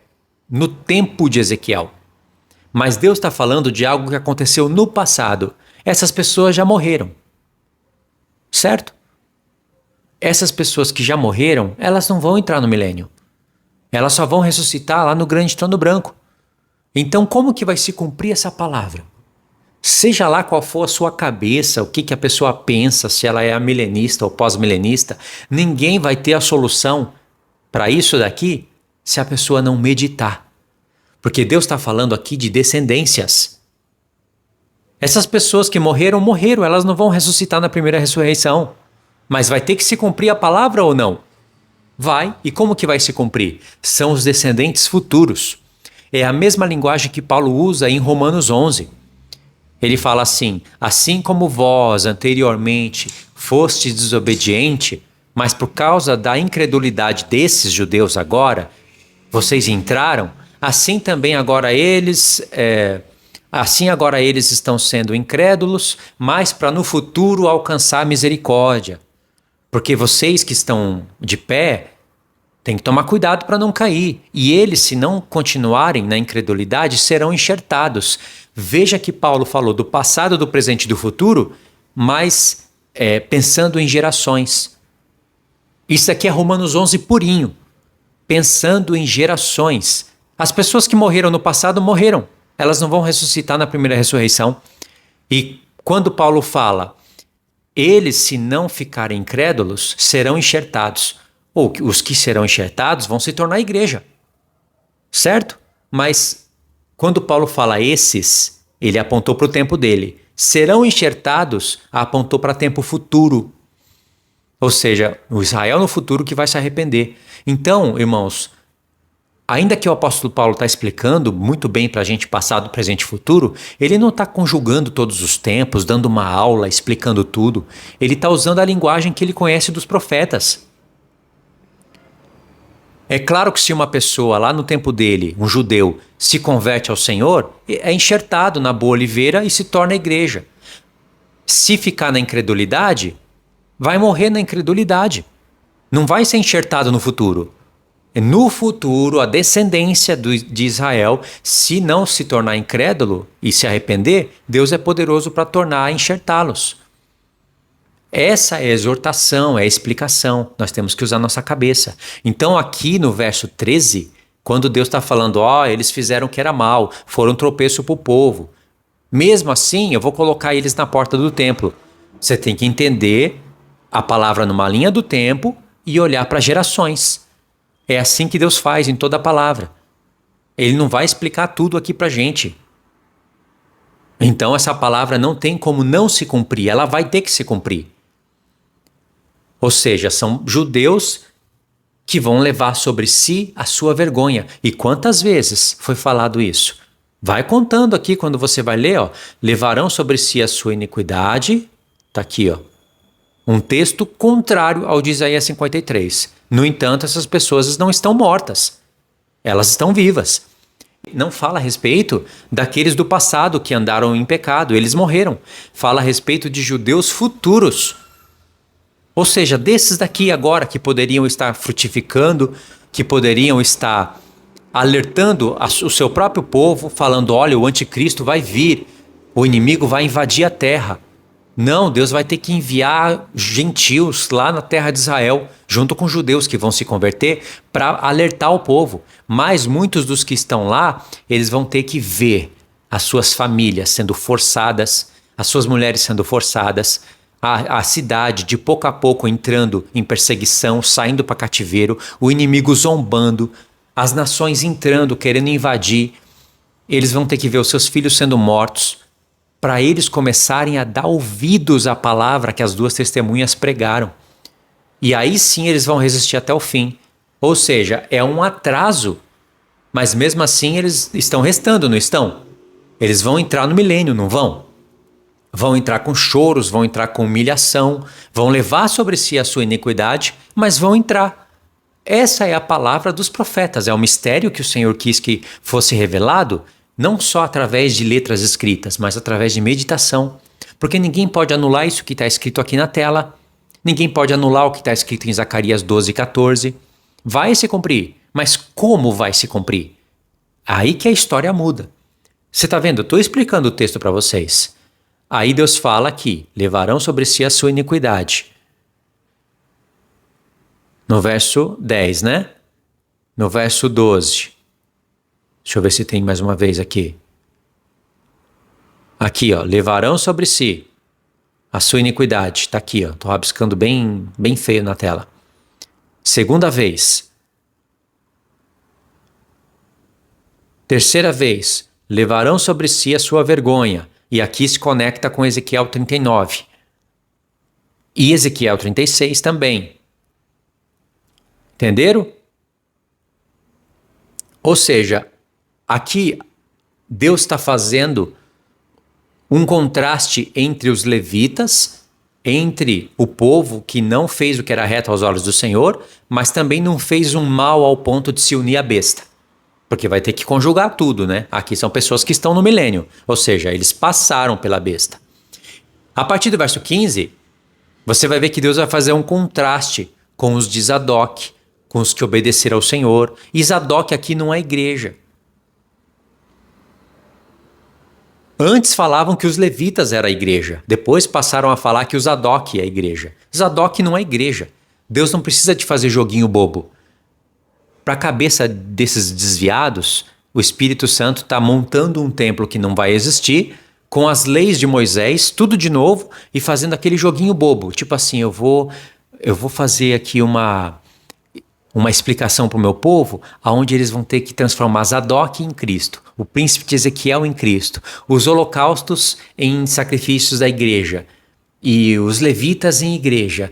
no tempo de Ezequiel. Mas Deus está falando de algo que aconteceu no passado. Essas pessoas já morreram. Certo? Essas pessoas que já morreram, elas não vão entrar no milênio. Elas só vão ressuscitar lá no grande trono branco. Então, como que vai se cumprir essa palavra? Seja lá qual for a sua cabeça, o que a pessoa pensa, se ela é milenista ou pós-milenista, ninguém vai ter a solução para isso daqui se a pessoa não meditar. Porque Deus está falando aqui de descendências. Essas pessoas que morreram, elas não vão ressuscitar na primeira ressurreição. Mas vai ter que se cumprir a palavra ou não? Vai. E como que vai se cumprir? São os descendentes futuros. É a mesma linguagem que Paulo usa em Romanos 11. Ele fala assim: assim como vós anteriormente foste desobediente, mas por causa da incredulidade desses judeus agora, vocês entraram, assim também agora eles estão sendo incrédulos, mas para no futuro alcançar misericórdia. Porque vocês que estão de pé, têm que tomar cuidado para não cair. E eles, se não continuarem na incredulidade, serão enxertados. Veja que Paulo falou do passado, do presente e do futuro, mas pensando em gerações. Isso aqui é Romanos 11 purinho. Pensando em gerações. As pessoas que morreram no passado morreram. Elas não vão ressuscitar na primeira ressurreição. E quando Paulo fala, eles, se não ficarem incrédulos, serão enxertados. Ou os que serão enxertados vão se tornar igreja. Certo? Mas quando Paulo fala esses, ele apontou para o tempo dele. Serão enxertados, apontou para tempo futuro. Ou seja, o Israel no futuro que vai se arrepender. Então, irmãos, ainda que o apóstolo Paulo está explicando muito bem para a gente passado, presente e futuro, ele não está conjugando todos os tempos, dando uma aula, explicando tudo. Ele está usando a linguagem que ele conhece dos profetas. É claro que se uma pessoa lá no tempo dele, um judeu, se converte ao Senhor, é enxertado na boa oliveira e se torna igreja. Se ficar na incredulidade, vai morrer na incredulidade. Não vai ser enxertado no futuro. No futuro, a descendência de Israel, se não se tornar incrédulo e se arrepender, Deus é poderoso para tornar a enxertá-los. Essa é a exortação, é a explicação. Nós temos que usar nossa cabeça. Então aqui no verso 13, quando Deus está falando, eles fizeram o que era mal, foram tropeço para o povo. Mesmo assim, eu vou colocar eles na porta do templo. Você tem que entender a palavra numa linha do tempo e olhar para gerações. É assim que Deus faz em toda a palavra. Ele não vai explicar tudo aqui para a gente. Então essa palavra não tem como não se cumprir, ela vai ter que se cumprir. Ou seja, são judeus que vão levar sobre si a sua vergonha. E quantas vezes foi falado isso? Vai contando aqui quando você vai ler, levarão sobre si a sua iniquidade. Está aqui, um texto contrário ao de Isaías 53. No entanto, essas pessoas não estão mortas. Elas estão vivas. Não fala a respeito daqueles do passado que andaram em pecado. Eles morreram. Fala a respeito de judeus futuros. Ou seja, desses daqui agora que poderiam estar frutificando, que poderiam estar alertando o seu próprio povo, falando, olha, o anticristo vai vir, o inimigo vai invadir a terra. Não, Deus vai ter que enviar gentios lá na terra de Israel, junto com judeus que vão se converter, para alertar o povo. Mas muitos dos que estão lá, eles vão ter que ver as suas famílias sendo forçadas, as suas mulheres sendo forçadas, A cidade de pouco a pouco entrando em perseguição, saindo para cativeiro, o inimigo zombando, as nações entrando, querendo invadir. Eles vão ter que ver os seus filhos sendo mortos para eles começarem a dar ouvidos à palavra que as duas testemunhas pregaram. E aí sim eles vão resistir até o fim. Ou seja, é um atraso, mas mesmo assim eles estão restando, não estão? Eles vão entrar no milênio, não vão? Vão entrar com choros, vão entrar com humilhação, vão levar sobre si a sua iniquidade, mas vão entrar. Essa é a palavra dos profetas, é o mistério que o Senhor quis que fosse revelado, não só através de letras escritas, mas através de meditação. Porque ninguém pode anular isso que está escrito aqui na tela, ninguém pode anular o que está escrito em Zacarias 12:14. Vai se cumprir, mas como vai se cumprir? Aí que a história muda. Você está vendo? Eu estou explicando o texto para vocês. Aí Deus fala que levarão sobre si a sua iniquidade. No verso 10, né? No verso 12. Deixa eu ver se tem mais uma vez aqui. Aqui, ó. Levarão sobre si a sua iniquidade. Está aqui, ó. Estou rabiscando bem feio na tela. Segunda vez. Terceira vez. Levarão sobre si a sua vergonha. E aqui se conecta com Ezequiel 39. E Ezequiel 36 também. Entenderam? Ou seja, aqui Deus está fazendo um contraste entre os levitas, entre o povo que não fez o que era reto aos olhos do Senhor, mas também não fez um mal ao ponto de se unir à besta. Porque vai ter que conjugar tudo, né? Aqui são pessoas que estão no milênio, ou seja, eles passaram pela besta. A partir do verso 15, você vai ver que Deus vai fazer um contraste com os de Zadok, com os que obedeceram ao Senhor. E Zadok aqui não é igreja. Antes falavam que os levitas eram a igreja, depois passaram a falar que o Zadok é a igreja. Zadok não é igreja. Deus não precisa de fazer joguinho bobo. Para a cabeça desses desviados, o Espírito Santo está montando um templo que não vai existir, com as leis de Moisés, tudo de novo, e fazendo aquele joguinho bobo. Tipo assim, eu vou fazer aqui uma explicação para o meu povo, onde eles vão ter que transformar Zadok em Cristo, o príncipe de Ezequiel em Cristo, os holocaustos em sacrifícios da igreja, e os levitas em igreja.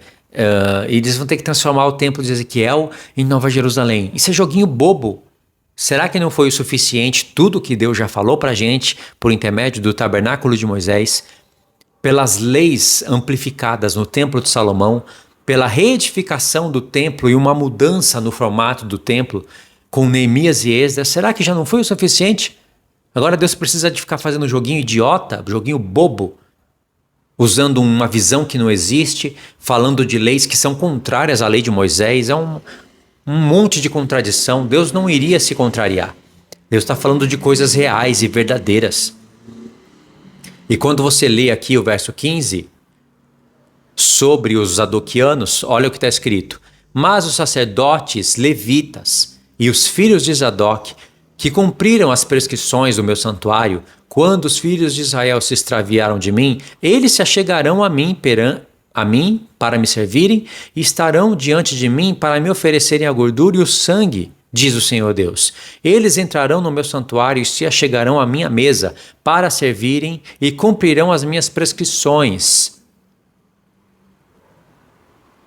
Eles vão ter que transformar o templo de Ezequiel em Nova Jerusalém. Isso é joguinho bobo. Será que não foi o suficiente tudo que Deus já falou para a gente por intermédio do tabernáculo de Moisés, pelas leis amplificadas no templo de Salomão, pela reedificação do templo e uma mudança no formato do templo com Neemias e Esdras? Será que já não foi o suficiente? Agora Deus precisa de ficar fazendo joguinho idiota, joguinho bobo, usando uma visão que não existe, falando de leis que são contrárias à lei de Moisés. É um monte de contradição. Deus não iria se contrariar. Deus está falando de coisas reais e verdadeiras. E quando você lê aqui o verso 15, sobre os zadoquianos, olha o que está escrito. Mas os sacerdotes levitas e os filhos de Zadok, que cumpriram as prescrições do meu santuário, quando os filhos de Israel se extraviaram de mim, eles se achegarão a mim para me servirem e estarão diante de mim para me oferecerem a gordura e o sangue, diz o Senhor Deus. Eles entrarão no meu santuário e se achegarão à minha mesa para servirem e cumprirão as minhas prescrições.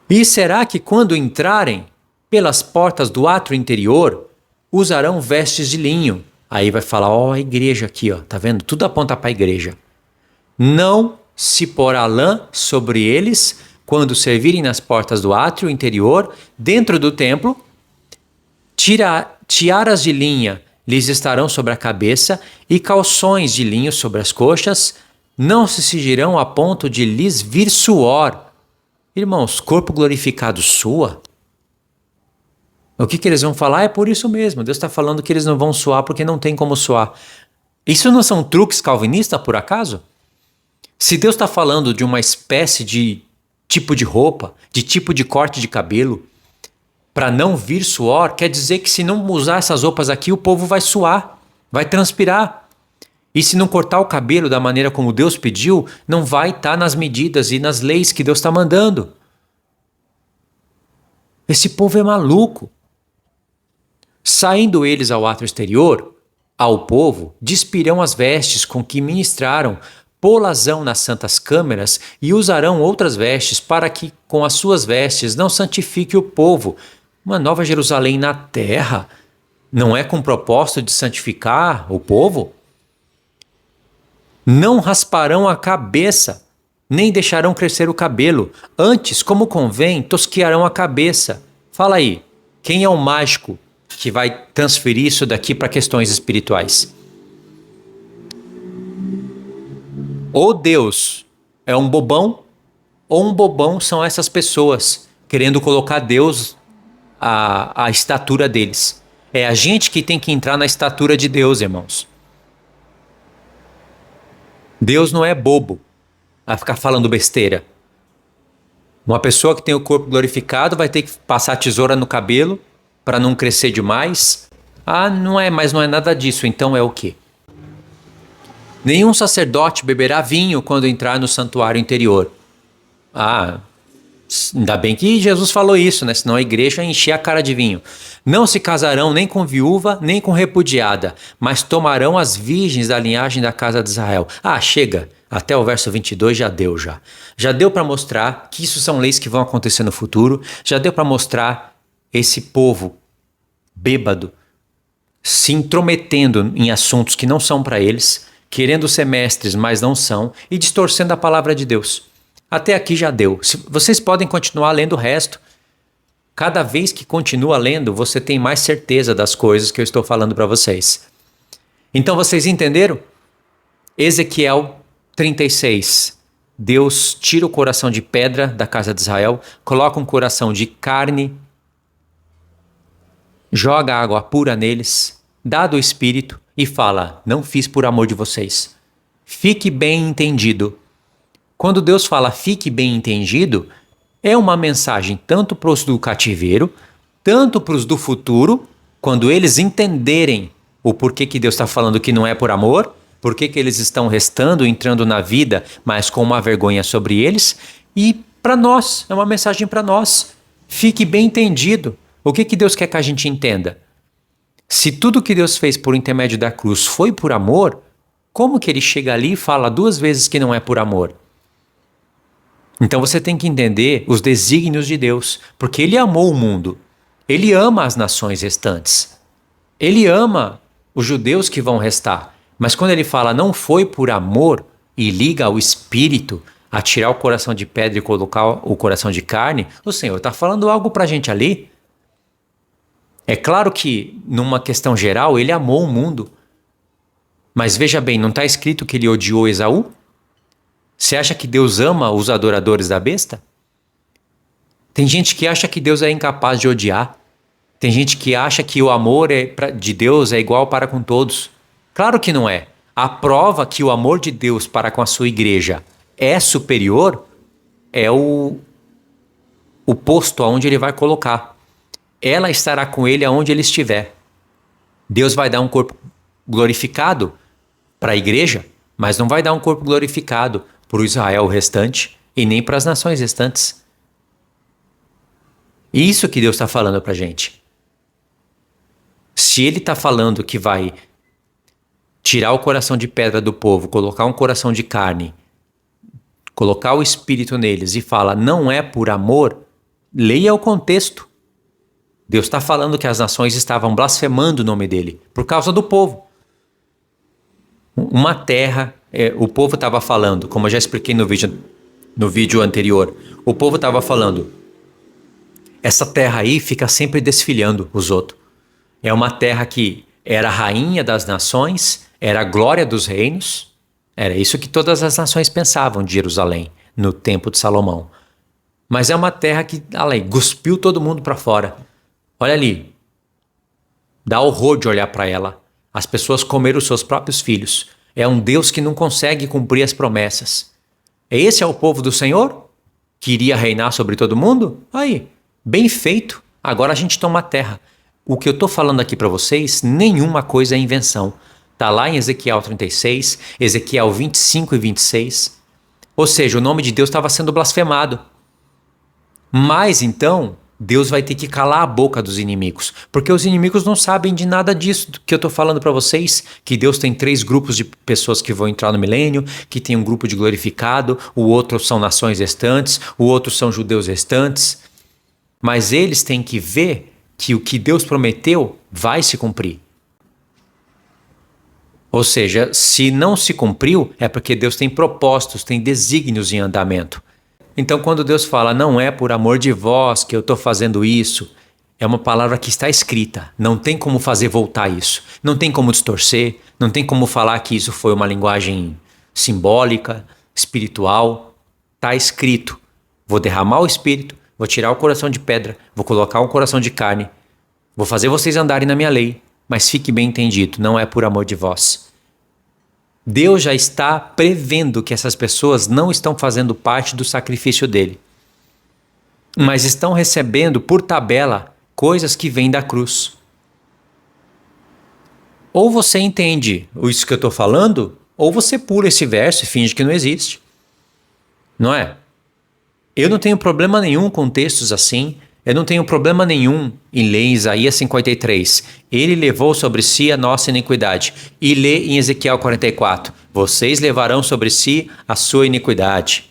E será que quando entrarem pelas portas do átrio interior, usarão vestes de linho? Aí vai falar, ó, a igreja aqui, ó, tá vendo? Tudo aponta para a igreja. Não se porá lã sobre eles quando servirem nas portas do átrio interior, dentro do templo. Tiaras de linha lhes estarão sobre a cabeça e calções de linho sobre as coxas. Não se cingirão a ponto de lhes vir suor. Irmãos, corpo glorificado sua? O que eles vão falar é por isso mesmo. Deus está falando que eles não vão suar porque não tem como suar. Isso não são truques calvinistas, por acaso? Se Deus está falando de uma espécie de tipo de roupa, de tipo de corte de cabelo, para não vir suor, quer dizer que se não usar essas roupas aqui, o povo vai suar, vai transpirar. E se não cortar o cabelo da maneira como Deus pediu, não vai estar nas medidas e nas leis que Deus está mandando. Esse povo é maluco. Saindo eles ao átrio exterior, ao povo, despirão as vestes com que ministraram, pô-las-ão nas santas câmeras e usarão outras vestes para que com as suas vestes não santifique o povo. Uma nova Jerusalém na terra não é com propósito de santificar o povo? Não rasparão a cabeça, nem deixarão crescer o cabelo. Antes, como convém, tosquearão a cabeça. Fala aí, quem é o mágico que vai transferir isso daqui para questões espirituais? Ou Deus é um bobão, ou um bobão são essas pessoas querendo colocar Deus à estatura deles. É a gente que tem que entrar na estatura de Deus, irmãos. Deus não é bobo a ficar falando besteira. Uma pessoa que tem o corpo glorificado vai ter que passar tesoura no cabelo para não crescer demais. Ah, não é, mas não é nada disso. Então é o quê? Nenhum sacerdote beberá vinho quando entrar no santuário interior. Ah, ainda bem que Jesus falou isso, né? Senão a igreja enchia a cara de vinho. Não se casarão nem com viúva, nem com repudiada, mas tomarão as virgens da linhagem da casa de Israel. Ah, chega. Até o verso 22 já deu já. Já deu para mostrar que isso são leis que vão acontecer no futuro. Já deu para mostrar esse povo bêbado se intrometendo em assuntos que não são para eles, querendo ser mestres, mas não são, e distorcendo a palavra de Deus. Até aqui já deu. Vocês podem continuar lendo o resto. Cada vez que continua lendo, você tem mais certeza das coisas que eu estou falando para vocês. Então vocês entenderam? Ezequiel 36. Deus tira o coração de pedra da casa de Israel, coloca um coração de carne, joga água pura neles, dá do Espírito e fala: não fiz por amor de vocês. Fique bem entendido. Quando Deus fala fique bem entendido, é uma mensagem tanto para os do cativeiro, tanto para os do futuro, quando eles entenderem o porquê que Deus está falando que não é por amor, porquê que eles estão restando, entrando na vida, mas com uma vergonha sobre eles, e para nós, é uma mensagem para nós. Fique bem entendido. O que Deus quer que a gente entenda? Se tudo que Deus fez por intermédio da cruz foi por amor, como que ele chega ali e fala 2 vezes que não é por amor? Então você tem que entender os desígnios de Deus, porque ele amou o mundo. Ele ama as nações restantes. Ele ama os judeus que vão restar. Mas quando ele fala não foi por amor e liga ao Espírito a tirar o coração de pedra e colocar o coração de carne, o Senhor está falando algo para a gente ali. É claro que, numa questão geral, ele amou o mundo. Mas veja bem, não está escrito que ele odiou Esaú? Você acha que Deus ama os adoradores da besta? Tem gente que acha que Deus é incapaz de odiar. Tem gente que acha que o amor de Deus é igual para com todos. Claro que não é. A prova que o amor de Deus para com a sua igreja é superior é o posto aonde ele vai colocar. Ela estará com ele aonde ele estiver. Deus vai dar um corpo glorificado para a igreja, mas não vai dar um corpo glorificado para o Israel restante e nem para as nações restantes. Isso que Deus está falando para a gente. Se ele está falando que vai tirar o coração de pedra do povo, colocar um coração de carne, colocar o Espírito neles e fala não é por amor, leia o contexto. Deus está falando que as nações estavam blasfemando o nome dele por causa do povo. Uma terra, o povo estava falando, como eu já expliquei no vídeo anterior, o povo estava falando, essa terra aí fica sempre desfilhando os outros. É uma terra que era a rainha das nações, era a glória dos reinos, era isso que todas as nações pensavam de Jerusalém, no tempo de Salomão. Mas é uma terra que, cuspiu todo mundo para fora. Olha ali, dá horror de olhar para ela. As pessoas comeram os seus próprios filhos. É um Deus que não consegue cumprir as promessas. Esse é o povo do Senhor? Que iria reinar sobre todo mundo? Aí, bem feito. Agora a gente toma a terra. O que eu estou falando aqui para vocês, nenhuma coisa é invenção. Está lá em Ezequiel 36, Ezequiel 25 e 26. Ou seja, o nome de Deus estava sendo blasfemado. Mas então, Deus vai ter que calar a boca dos inimigos, porque os inimigos não sabem de nada disso que eu estou falando para vocês, que Deus tem 3 grupos de pessoas que vão entrar no milênio, que tem um grupo de glorificado, o outro são nações restantes, o outro são judeus restantes. Mas eles têm que ver que o que Deus prometeu vai se cumprir. Ou seja, se não se cumpriu, é porque Deus tem propósitos, tem desígnios em andamento. Então, quando Deus fala, não é por amor de vós que eu estou fazendo isso, é uma palavra que está escrita. Não tem como fazer voltar isso. Não tem como distorcer, não tem como falar que isso foi uma linguagem simbólica, espiritual. Está escrito. Vou derramar o Espírito, vou tirar o coração de pedra, vou colocar um coração de carne, vou fazer vocês andarem na minha lei. Mas fique bem entendido, não é por amor de vós. Deus já está prevendo que essas pessoas não estão fazendo parte do sacrifício dele, mas estão recebendo por tabela coisas que vêm da cruz. Ou você entende isso que eu estou falando, ou você pula esse verso e finge que não existe. Não é? Eu não tenho problema nenhum com textos assim. Eu não tenho problema nenhum em ler em Isaías 53. Ele levou sobre si a nossa iniquidade. E lê em Ezequiel 44. Vocês levarão sobre si a sua iniquidade.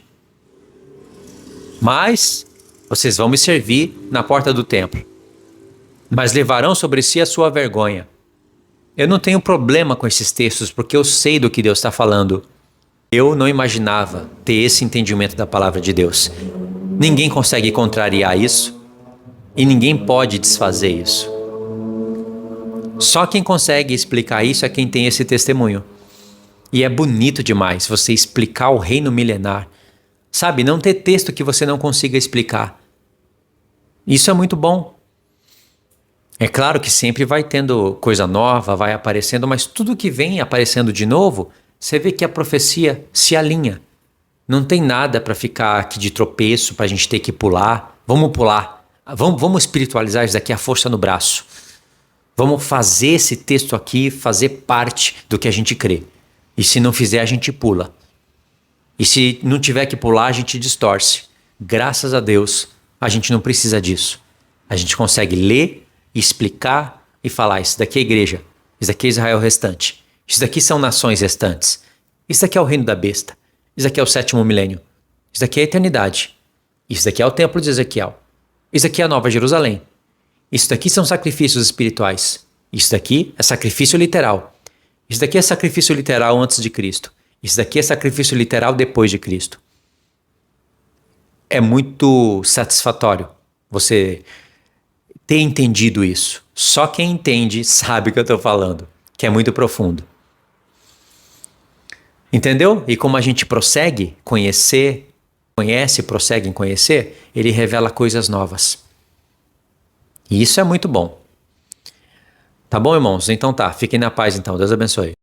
Mas vocês vão me servir na porta do templo. Mas levarão sobre si a sua vergonha. Eu não tenho problema com esses textos porque eu sei do que Deus está falando. Eu não imaginava ter esse entendimento da palavra de Deus. Ninguém consegue contrariar isso. E ninguém pode desfazer isso. Só quem consegue explicar isso é quem tem esse testemunho. E é bonito demais você explicar o reino milenar. Sabe, não ter texto que você não consiga explicar. Isso é muito bom. É claro que sempre vai tendo coisa nova, vai aparecendo, mas tudo que vem aparecendo de novo, você vê que a profecia se alinha. Não tem nada para ficar aqui de tropeço, para a gente ter que pular. Vamos pular. Vamos espiritualizar isso daqui, a força no braço. Vamos fazer esse texto aqui fazer parte do que a gente crê. E se não fizer, a gente pula. E se não tiver que pular, a gente distorce. Graças a Deus, a gente não precisa disso. A gente consegue ler, explicar e falar, isso daqui é igreja, isso daqui é Israel restante, isso daqui são nações restantes, isso daqui é o reino da besta, isso daqui é o 7º milênio, isso daqui é a eternidade, isso daqui é o templo de Ezequiel. Isso aqui é a Nova Jerusalém. Isso daqui são sacrifícios espirituais. Isso daqui é sacrifício literal. Isso daqui é sacrifício literal antes de Cristo. Isso daqui é sacrifício literal depois de Cristo. É muito satisfatório você ter entendido isso. Só quem entende sabe o que eu estou falando, que é muito profundo. Entendeu? E como a gente prossegue prossegue em conhecer, ele revela coisas novas. E isso é muito bom. Tá bom, irmãos? Então tá, fiquem na paz então. Deus abençoe.